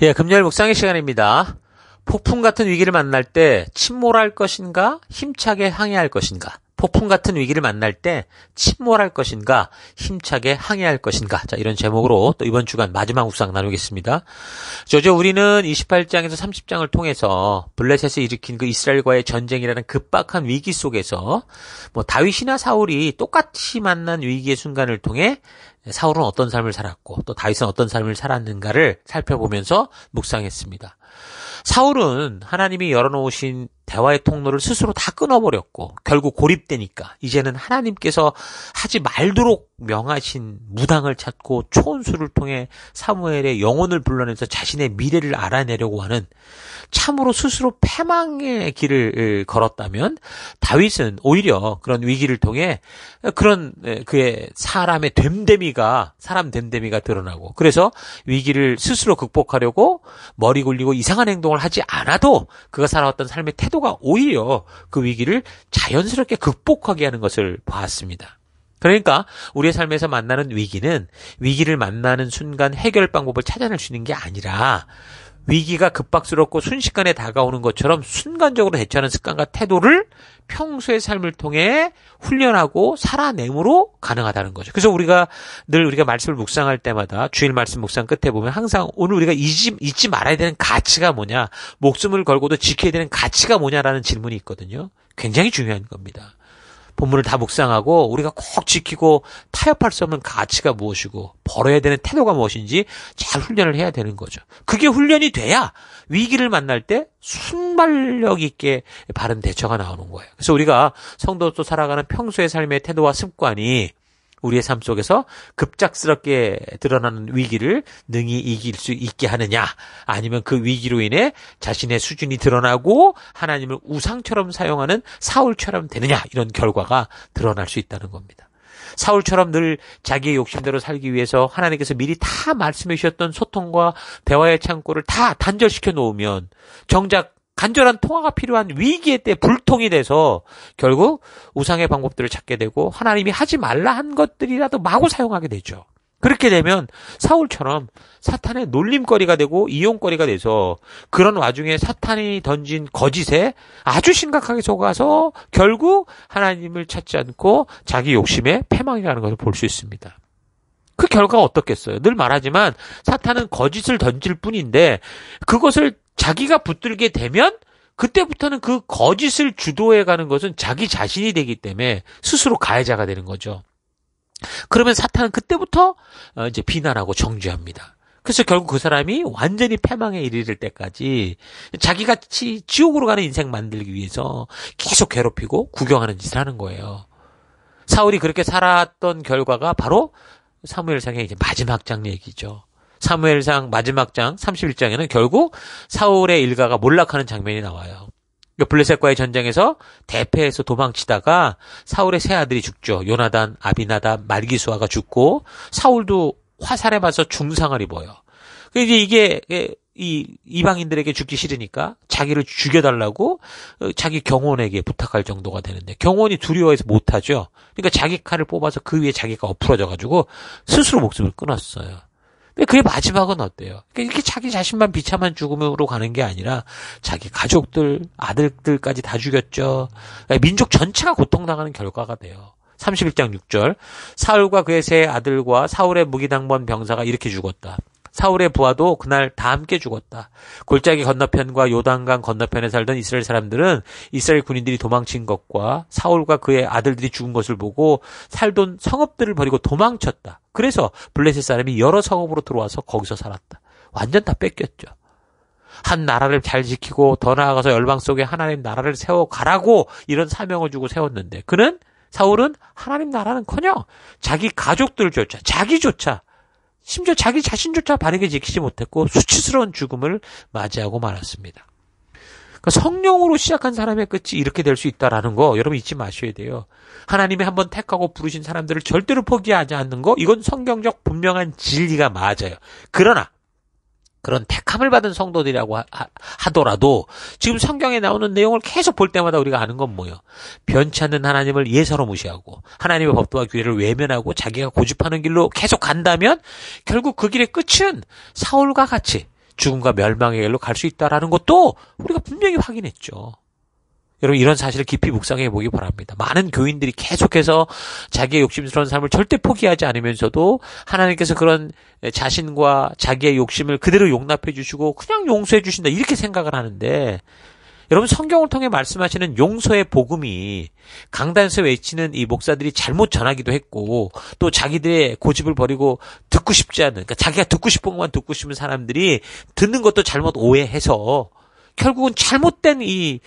예, 금요일 묵상의 시간입니다. 폭풍 같은 위기를 만날 때 침몰할 것인가, 힘차게 항해할 것인가? 폭풍 같은 위기를 만날 때 침몰할 것인가, 힘차게 항해할 것인가? 자, 이런 제목으로 또 이번 주간 마지막 묵상 나누겠습니다. 우리는 28장에서 30장을 통해서 블레셋이 일으킨 그 이스라엘과의 전쟁이라는 급박한 위기 속에서 다윗이나 사울이 똑같이 만난 위기의 순간을 통해 사울은 어떤 삶을 살았고 또 다윗은 어떤 삶을 살았는가를 살펴보면서 묵상했습니다. 사울은 하나님이 열어놓으신 대화의 통로를 스스로 다 끊어버렸고 결국 고립되니까 이제는 하나님께서 하지 말도록 명하신 무당을 찾고 초원수를 통해 사무엘의 영혼을 불러내서 자신의 미래를 알아내려고 하는 참으로 스스로 패망의 길을 걸었다면 다윗은 오히려 그런 위기를 통해 그런 그의 사람 됨됨이가 드러나고 그래서 위기를 스스로 극복하려고 머리 굴리고 이상한 행동을 하지 않아도 그가 살아왔던 삶의 태도가 오히려 그 위기를 자연스럽게 극복하게 하는 것을 보았습니다. 그러니까 우리의 삶에서 만나는 위기를 만나는 순간 해결 방법을 찾아낼 수 있는 게 아니라 위기가 급박스럽고 순식간에 다가오는 것처럼 순간적으로 대처하는 습관과 태도를 평소의 삶을 통해 훈련하고 살아내므로 가능하다는 거죠. 그래서 우리가 말씀을 묵상할 때마다 주일 말씀 묵상 끝에 보면 항상 오늘 우리가 잊지 말아야 되는 가치가 뭐냐, 목숨을 걸고도 지켜야 되는 가치가 뭐냐라는 질문이 있거든요. 굉장히 중요한 겁니다. 본문을 다 묵상하고 우리가 꼭 지키고 타협할 수 없는 가치가 무엇이고 벌어야 되는 태도가 무엇인지 잘 훈련을 해야 되는 거죠. 그게 훈련이 돼야 위기를 만날 때 순발력 있게 바른 대처가 나오는 거예요. 그래서 우리가 성도로 살아가는 평소의 삶의 태도와 습관이 우리의 삶 속에서 급작스럽게 드러나는 위기를 능히 이길 수 있게 하느냐, 아니면 그 위기로 인해 자신의 수준이 드러나고 하나님을 우상처럼 사용하는 사울처럼 되느냐, 이런 결과가 드러날 수 있다는 겁니다. 사울처럼 늘 자기의 욕심대로 살기 위해서 하나님께서 미리 다 말씀해 주셨던 소통과 대화의 창구를 다 단절시켜 놓으면 정작 간절한 통화가 필요한 위기의 때 불통이 돼서 결국 우상의 방법들을 찾게 되고 하나님이 하지 말라 한 것들이라도 마구 사용하게 되죠. 그렇게 되면 사울처럼 사탄의 놀림거리가 되고 이용거리가 돼서 그런 와중에 사탄이 던진 거짓에 아주 심각하게 속아서 결국 하나님을 찾지 않고 자기 욕심에 패망해 가는 것을 볼 수 있습니다. 그 결과가 어떻겠어요? 늘 말하지만 사탄은 거짓을 던질 뿐인데 그것을 자기가 붙들게 되면 그때부터는 그 거짓을 주도해가는 것은 자기 자신이 되기 때문에 스스로 가해자가 되는 거죠. 그러면 사탄은 그때부터 이제 비난하고 정죄합니다. 그래서 결국 그 사람이 완전히 패망에 이르를 때까지 자기같이 지옥으로 가는 인생 만들기 위해서 계속 괴롭히고 구경하는 짓을 하는 거예요. 사울이 그렇게 살았던 결과가 바로 사무엘상의 이제 마지막 장 얘기죠. 사무엘상 마지막 장 31장에는 결국 사울의 일가가 몰락하는 장면이 나와요. 블레셋과의 전쟁에서 대패해서 도망치다가 사울의 세 아들이 죽죠. 요나단, 아비나답, 말기수아가 죽고 사울도 화살에 맞아서 중상을 입어요. 이제 이게 이 이방인들에게 죽기 싫으니까 자기를 죽여달라고 자기 경호원에게 부탁할 정도가 되는데 경호원이 두려워해서 못하죠. 그러니까 자기 칼을 뽑아서 그 위에 자기가 엎으러져가지고 스스로 목숨을 끊었어요. 그의 마지막은 어때요? 이렇게 자기 자신만 비참한 죽음으로 가는 게 아니라 자기 가족들, 아들들까지 다 죽였죠. 민족 전체가 고통당하는 결과가 돼요. 31장 6절 사울과 그의 세 아들과 사울의 무기당번 병사가 이렇게 죽었다. 사울의 부하도 그날 다 함께 죽었다. 골짜기 건너편과 요단강 건너편에 살던 이스라엘 사람들은 이스라엘 군인들이 도망친 것과 사울과 그의 아들들이 죽은 것을 보고 살던 성읍들을 버리고 도망쳤다. 그래서 블레셋 사람이 여러 성읍으로 들어와서 거기서 살았다. 완전 다 뺏겼죠. 한 나라를 잘 지키고 더 나아가서 열방 속에 하나님 나라를 세워가라고 이런 사명을 주고 세웠는데 사울은 하나님 나라는커녕 자기 가족들조차 자기조차 심지어 자기 자신조차 바르게 지키지 못했고 수치스러운 죽음을 맞이하고 말았습니다. 그러니까 성령으로 시작한 사람의 끝이 이렇게 될 수 있다라는 거 여러분 잊지 마셔야 돼요. 하나님이 한번 택하고 부르신 사람들을 절대로 포기하지 않는 거 이건 성경적 분명한 진리가 맞아요. 그러나 그런 택함을 받은 성도들이라고 하더라도 지금 성경에 나오는 내용을 계속 볼 때마다 우리가 아는 건 뭐예요? 변치 않는 하나님을 예사로 무시하고 하나님의 법도와 규례를 외면하고 자기가 고집하는 길로 계속 간다면 결국 그 길의 끝은 사울과 같이 죽음과 멸망의 길로 갈 수 있다라는 것도 우리가 분명히 확인했죠. 여러분 이런 사실을 깊이 묵상해 보기 바랍니다. 많은 교인들이 계속해서 자기의 욕심스러운 삶을 절대 포기하지 않으면서도 하나님께서 그런 자신과 자기의 욕심을 그대로 용납해 주시고 그냥 용서해 주신다 이렇게 생각을 하는데 여러분 성경을 통해 말씀하시는 용서의 복음이 강단에서 외치는 이 목사들이 잘못 전하기도 했고 또 자기들의 고집을 버리고 듣고 싶지 않은 그러니까 자기가 듣고 싶은 것만 듣고 싶은 사람들이 듣는 것도 잘못 오해해서 결국은 잘못된 이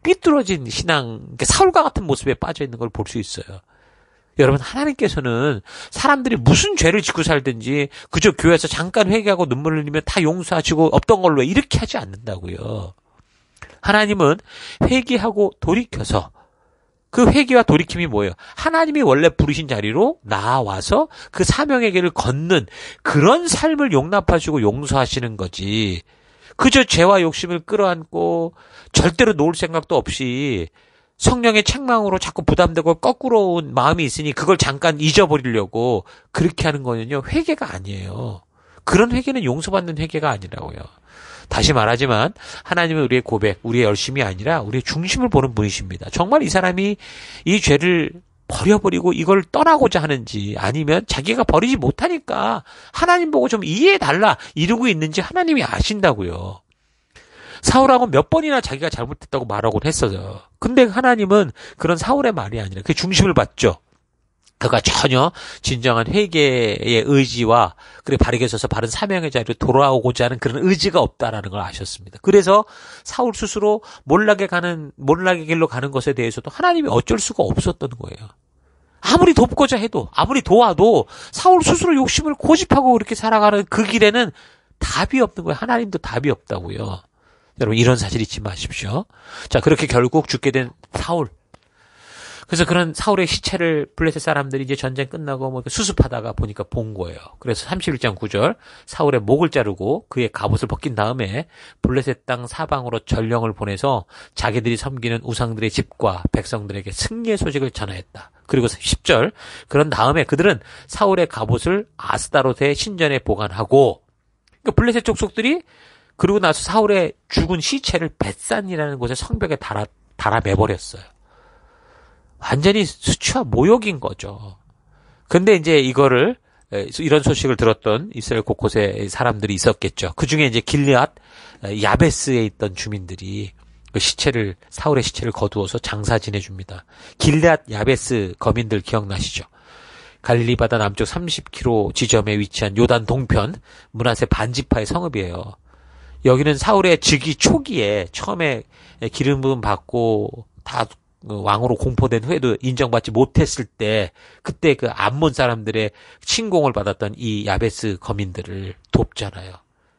삐뚤어진 신앙, 사울과 같은 모습에 빠져 있는 걸 볼 수 있어요. 여러분 하나님께서는 사람들이 무슨 죄를 짓고 살든지 그저 교회에서 잠깐 회개하고 눈물을 흘리면 다 용서하시고 없던 걸로 이렇게 하지 않는다고요. 하나님은 회개하고 돌이켜서 그 회개와 돌이킴이 뭐예요? 하나님이 원래 부르신 자리로 나와서 그 사명의 길을 걷는 그런 삶을 용납하시고 용서하시는 거지. 그저 죄와 욕심을 끌어안고 절대로 놓을 생각도 없이 성령의 책망으로 자꾸 부담되고 거꾸로 온 마음이 있으니 그걸 잠깐 잊어버리려고 그렇게 하는 거는요. 회개가 아니에요. 그런 회개는 용서받는 회개가 아니라고요. 다시 말하지만 하나님은 우리의 고백, 우리의 열심이 아니라 우리의 중심을 보는 분이십니다. 정말 이 사람이 이 죄를 버려버리고 이걸 떠나고자 하는지 아니면 자기가 버리지 못하니까 하나님 보고 좀 이해해달라 이러고 있는지 하나님이 아신다고요. 사울하고 몇 번이나 자기가 잘못했다고 말하곤 했어요. 근데 하나님은 그런 사울의 말이 아니라 그 중심을 봤죠. 그가 전혀 진정한 회개의 의지와 그래 바르게 서서 바른 사명의 자리로 돌아오고자 하는 그런 의지가 없다라는 걸 아셨습니다. 그래서 사울 스스로 몰락의 길로 가는 것에 대해서도 하나님이 어쩔 수가 없었던 거예요. 아무리 돕고자 해도 아무리 도와도 사울 스스로 욕심을 고집하고 그렇게 살아가는 그 길에는 답이 없는 거예요. 하나님도 답이 없다고요. 여러분 이런 사실 잊지 마십시오. 자 그렇게 결국 죽게 된 사울. 그래서 그런 사울의 시체를 블레셋 사람들이 이제 전쟁 끝나고 뭐 수습하다가 보니까 본 거예요. 그래서 31장 9절 사울의 목을 자르고 그의 갑옷을 벗긴 다음에 블레셋 땅 사방으로 전령을 보내서 자기들이 섬기는 우상들의 집과 백성들에게 승리의 소식을 전하였다. 그리고 10절 그런 다음에 그들은 사울의 갑옷을 아스다롯의 신전에 보관하고 그러니까 블레셋 족속들이 그리고 나서 사울의 죽은 시체를 벳산이라는 곳에 성벽에 달아 매버렸어요. 완전히 수치와 모욕인 거죠. 근데 이제 이런 소식을 들었던 이스라엘 곳곳에 사람들이 있었겠죠. 그 중에 이제 길르앗 야베스에 있던 주민들이 그 사울의 시체를 거두어서 장사 지내줍니다. 길르앗 야베스 거민들 기억나시죠? 갈릴리 바다 남쪽 30km 지점에 위치한 요단 동편 므낫세 반지파의 성읍이에요. 여기는 사울의 즉위 초기에 처음에 기름 부음 받고 다 왕으로 공포된 후에도 인정받지 못했을 때 그때 그 암몬 사람들의 침공을 받았던 이 야베스 거민들을 돕잖아요.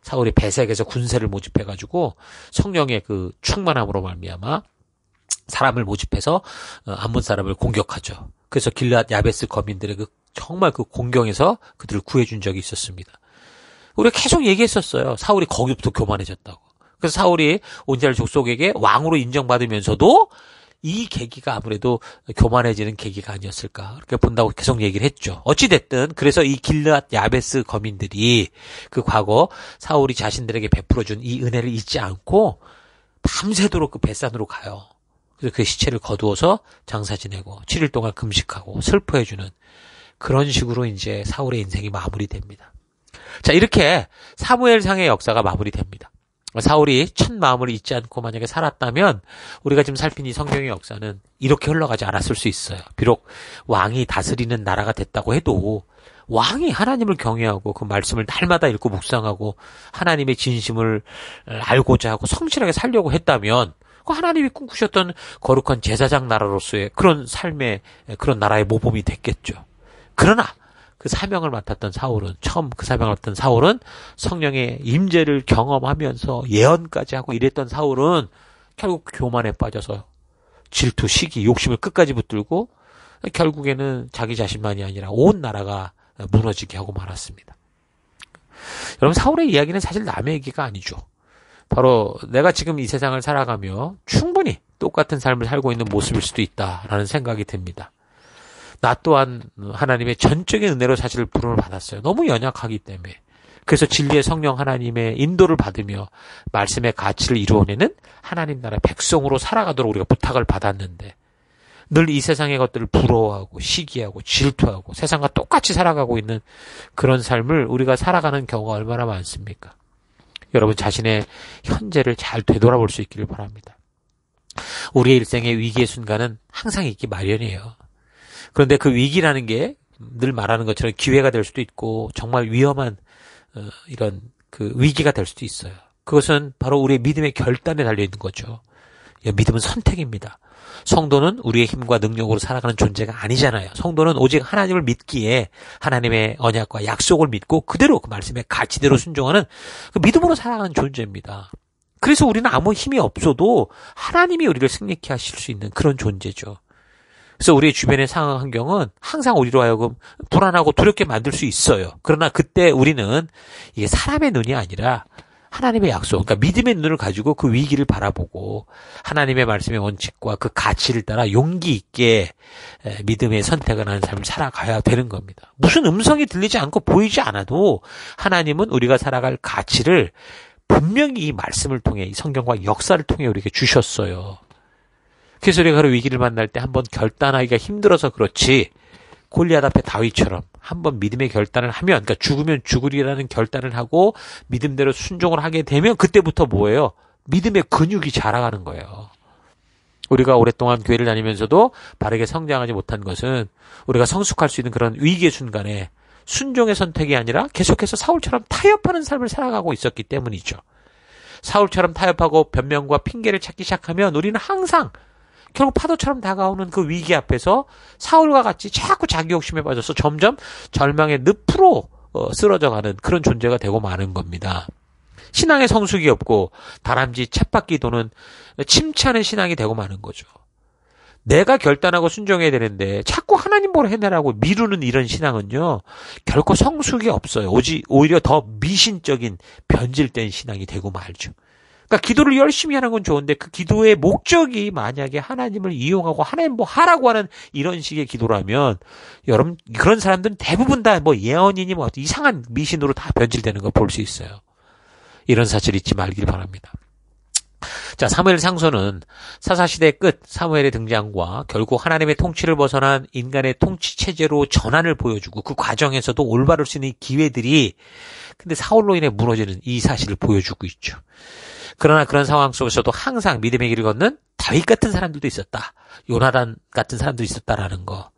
사울이 베색에서 군세를 모집해가지고 성령의 그 충만함으로 말미암아 사람을 모집해서 암몬 사람을 공격하죠. 그래서 길르앗 야베스 거민들의 정말 그 공경에서 그들을 구해준 적이 있었습니다. 우리가 계속 얘기했었어요. 사울이 거기부터 교만해졌다고. 그래서 사울이 온이스라엘 족속에게 왕으로 인정받으면서도 이 계기가 아무래도 교만해지는 계기가 아니었을까 그렇게 본다고 계속 얘기를 했죠. 어찌됐든 그래서 이 길르앗 야베스 거민들이 그 과거 사울이 자신들에게 베풀어준 이 은혜를 잊지 않고 밤새도록 그 벳산으로 가요. 그래서 그 시체를 거두어서 장사 지내고 7일 동안 금식하고 슬퍼해주는 그런 식으로 이제 사울의 인생이 마무리됩니다. 자 이렇게 사무엘상의 역사가 마무리됩니다. 사울이 첫 마음을 잊지 않고 만약에 살았다면 우리가 지금 살핀 이 성경의 역사는 이렇게 흘러가지 않았을 수 있어요. 비록 왕이 다스리는 나라가 됐다고 해도 왕이 하나님을 경외하고 그 말씀을 날마다 읽고 묵상하고 하나님의 진심을 알고자 하고 성실하게 살려고 했다면 하나님이 꿈꾸셨던 거룩한 제사장 나라로서의 그런 삶의 그런 나라의 모범이 됐겠죠. 그러나 그 사명을 맡았던 사울은 성령의 임재를 경험하면서 예언까지 하고 이랬던 사울은 결국 교만에 빠져서 질투, 시기, 욕심을 끝까지 붙들고 결국에는 자기 자신만이 아니라 온 나라가 무너지게 하고 말았습니다. 여러분 사울의 이야기는 사실 남의 얘기가 아니죠. 바로 내가 지금 이 세상을 살아가며 충분히 똑같은 삶을 살고 있는 모습일 수도 있다라는 생각이 듭니다. 나 또한 하나님의 전적인 은혜로 사실 부름을 받았어요. 너무 연약하기 때문에. 그래서 진리의 성령 하나님의 인도를 받으며 말씀의 가치를 이루어내는 하나님 나라 백성으로 살아가도록 우리가 부탁을 받았는데 늘 이 세상의 것들을 부러워하고 시기하고 질투하고 세상과 똑같이 살아가고 있는 그런 삶을 우리가 살아가는 경우가 얼마나 많습니까? 여러분 자신의 현재를 잘 되돌아볼 수 있기를 바랍니다. 우리의 일생의 위기의 순간은 항상 있기 마련이에요. 그런데 그 위기라는 게 늘 말하는 것처럼 기회가 될 수도 있고 정말 위험한 이런 그 위기가 될 수도 있어요. 그것은 바로 우리의 믿음의 결단에 달려있는 거죠. 믿음은 선택입니다. 성도는 우리의 힘과 능력으로 살아가는 존재가 아니잖아요. 성도는 오직 하나님을 믿기에 하나님의 언약과 약속을 믿고 그대로 그 말씀의 가치대로 순종하는 그 믿음으로 살아가는 존재입니다. 그래서 우리는 아무 힘이 없어도 하나님이 우리를 승리케 하실 수 있는 그런 존재죠. 그래서 우리의 주변의 상황 환경은 항상 우리로 하여금 불안하고 두렵게 만들 수 있어요. 그러나 그때 우리는 이게 사람의 눈이 아니라 하나님의 약속, 그러니까 믿음의 눈을 가지고 그 위기를 바라보고 하나님의 말씀의 원칙과 그 가치를 따라 용기 있게 믿음의 선택을 하는 삶을 살아가야 되는 겁니다. 무슨 음성이 들리지 않고 보이지 않아도 하나님은 우리가 살아갈 가치를 분명히 이 말씀을 통해 이 성경과 역사를 통해 우리에게 주셨어요. 그래서 우리가 그 위기를 만날 때 한번 결단하기가 힘들어서 그렇지 골리앗 앞에 다윗처럼 한번 믿음의 결단을 하면, 그러니까 죽으면 죽으리라는 결단을 하고 믿음대로 순종을 하게 되면 그때부터 뭐예요? 믿음의 근육이 자라가는 거예요. 우리가 오랫동안 교회를 다니면서도 바르게 성장하지 못한 것은 우리가 성숙할 수 있는 그런 위기의 순간에 순종의 선택이 아니라 계속해서 사울처럼 타협하는 삶을 살아가고 있었기 때문이죠. 사울처럼 타협하고 변명과 핑계를 찾기 시작하면 우리는 항상 결국 파도처럼 다가오는 그 위기 앞에서 사울과 같이 자꾸 자기 욕심에 빠져서 점점 절망의 늪으로 쓰러져가는 그런 존재가 되고 마는 겁니다. 신앙의 성숙이 없고 다람쥐 쳇바퀴 도는 침체하는 신앙이 되고 마는 거죠. 내가 결단하고 순종해야 되는데 자꾸 하나님 보러 해내라고 미루는 이런 신앙은요, 결코 성숙이 없어요. 오히려 더 미신적인 변질된 신앙이 되고 말죠. 그러니까 기도를 열심히 하는 건 좋은데 그 기도의 목적이 만약에 하나님을 이용하고 하나님 뭐 하라고 하는 이런 식의 기도라면 여러분 그런 사람들은 대부분 다 뭐 예언이니 뭐 이상한 미신으로 다 변질되는 걸 볼 수 있어요. 이런 사실 잊지 말길 바랍니다. 자, 사무엘 상서는 사사시대의 끝 사무엘의 등장과 결국 하나님의 통치를 벗어난 인간의 통치 체제로 전환을 보여주고 그 과정에서도 올바를 수 있는 기회들이 근데 사울로 인해 무너지는 이 사실을 보여주고 있죠. 그러나 그런 상황 속에서도 항상 믿음의 길을 걷는 다윗 같은 사람들도 있었다. 요나단 같은 사람도 있었다라는 거.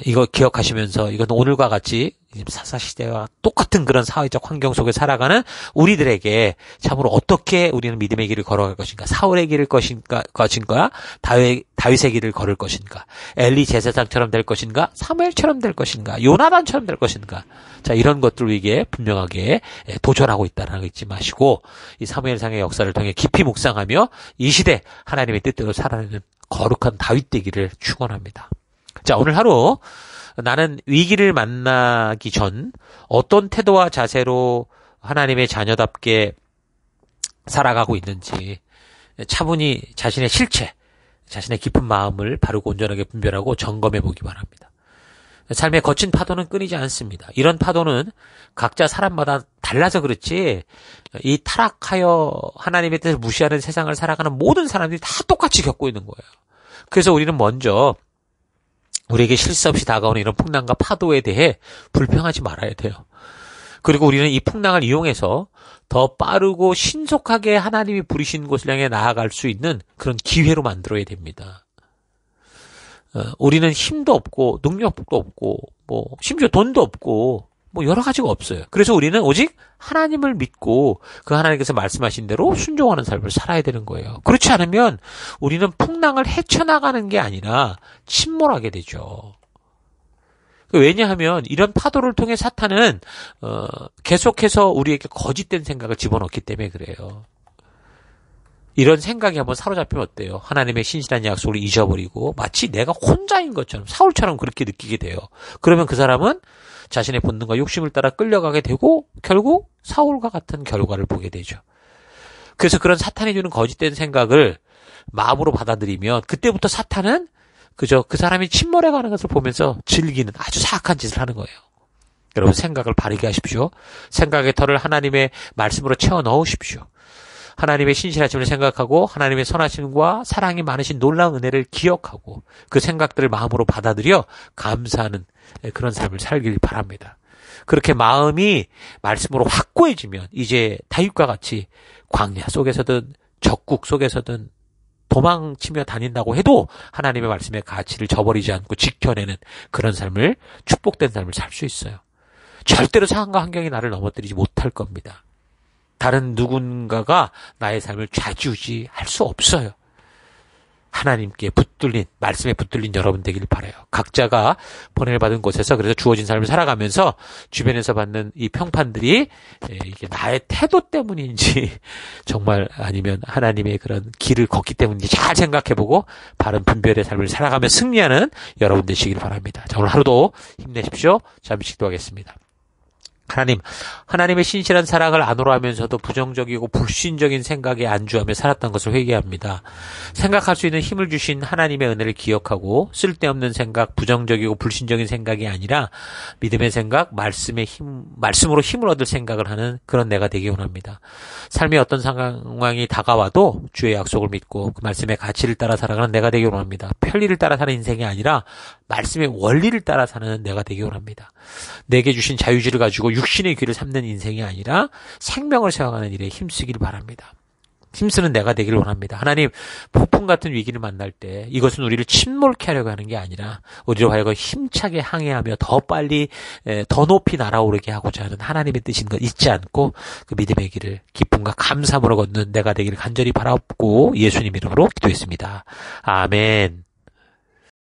이거 기억하시면서 이건 오늘과 같이 사사시대와 똑같은 그런 사회적 환경 속에 살아가는 우리들에게 참으로 어떻게 우리는 믿음의 길을 걸어갈 것인가, 사울의 길을 것인가, 다윗의 길을 걸을 것인가, 엘리 제사장처럼 될 것인가, 사무엘처럼 될 것인가, 요나단처럼 될 것인가. 자, 이런 것들 우리에게 분명하게 도전하고 있다는 거 잊지 마시고 이 사무엘상의 역사를 통해 깊이 묵상하며 이 시대 하나님의 뜻대로 살아내는 거룩한 다윗 되기를 축원합니다. 자, 오늘 하루 나는 위기를 만나기 전 어떤 태도와 자세로 하나님의 자녀답게 살아가고 있는지 차분히 자신의 실체, 자신의 깊은 마음을 바르고 온전하게 분별하고 점검해 보기 바랍니다. 삶의 거친 파도는 끊이지 않습니다. 이런 파도는 각자 사람마다 달라서 그렇지 이 타락하여 하나님의 뜻을 무시하는 세상을 살아가는 모든 사람들이 다 똑같이 겪고 있는 거예요. 그래서 우리는 먼저 우리에게 실수 없이 다가오는 이런 풍랑과 파도에 대해 불평하지 말아야 돼요. 그리고 우리는 이 풍랑을 이용해서 더 빠르고 신속하게 하나님이 부르신 곳을 향해 나아갈 수 있는 그런 기회로 만들어야 됩니다. 우리는 힘도 없고 능력도 없고 뭐 심지어 돈도 없고 뭐 여러 가지가 없어요. 그래서 우리는 오직 하나님을 믿고 그 하나님께서 말씀하신 대로 순종하는 삶을 살아야 되는 거예요. 그렇지 않으면 우리는 풍랑을 헤쳐나가는 게 아니라 침몰하게 되죠. 왜냐하면 이런 파도를 통해 사탄은 계속해서 우리에게 거짓된 생각을 집어넣기 때문에 그래요. 이런 생각이 한번 사로잡히면 어때요? 하나님의 신실한 약속을 잊어버리고 마치 내가 혼자인 것처럼 사울처럼 그렇게 느끼게 돼요. 그러면 그 사람은 자신의 본능과 욕심을 따라 끌려가게 되고 결국 사울과 같은 결과를 보게 되죠. 그래서 그런 사탄이 주는 거짓된 생각을 마음으로 받아들이면 그때부터 사탄은 그저 그 사람이 침몰해 가는 것을 보면서 즐기는 아주 사악한 짓을 하는 거예요. 여러분 생각을 바르게 하십시오. 생각의 털을 하나님의 말씀으로 채워 넣으십시오. 하나님의 신실하심을 생각하고 하나님의 선하심과 사랑이 많으신 놀라운 은혜를 기억하고 그 생각들을 마음으로 받아들여 감사하는 그런 삶을 살길 바랍니다. 그렇게 마음이 말씀으로 확고해지면 이제 다윗과 같이 광야 속에서든 적국 속에서든 도망치며 다닌다고 해도 하나님의 말씀의 가치를 저버리지 않고 지켜내는 그런 삶을, 축복된 삶을 살 수 있어요. 절대로 상황과 환경이 나를 넘어뜨리지 못할 겁니다. 다른 누군가가 나의 삶을 좌지우지할 수 없어요. 하나님께 붙들린, 말씀에 붙들린 여러분 되길 바라요. 각자가 번외받은 곳에서 그래서 주어진 삶을 살아가면서 주변에서 받는 이 평판들이 이게 나의 태도 때문인지 정말 아니면 하나님의 그런 길을 걷기 때문인지 잘 생각해보고 바른 분별의 삶을 살아가며 승리하는 여러분 되시길 바랍니다. 자, 오늘 하루도 힘내십시오. 잠시 기도하겠습니다. 하나님의 신실한 사랑을 안으로 하면서도 부정적이고 불신적인 생각에 안주하며 살았던 것을 회개합니다. 생각할 수 있는 힘을 주신 하나님의 은혜를 기억하고 쓸데없는 생각, 부정적이고 불신적인 생각이 아니라 믿음의 생각, 말씀으로 힘을 얻을 생각을 하는 그런 내가 되기 원합니다. 삶의 어떤 상황이 다가와도 주의 약속을 믿고 그 말씀의 가치를 따라 살아가는 내가 되기 원합니다. 편리를 따라 사는 인생이 아니라 말씀의 원리를 따라 사는 내가 되기 원합니다. 내게 주신 자유지를 가지고 육신의 귀를 삼는 인생이 아니라 생명을 세워가는 일에 힘쓰길 바랍니다. 힘쓰는 내가 되기를 원합니다. 하나님, 폭풍 같은 위기를 만날 때 이것은 우리를 침몰케 하려고 하는 게 아니라 우리로 하여금 힘차게 항해하며 더 빨리 더 높이 날아오르게 하고자 하는 하나님의 뜻인 것 잊지 않고 그 믿음의 길을 기쁨과 감사함으로 걷는 내가 되기를 간절히 바라옵고 예수님 이름으로 기도했습니다. 아멘.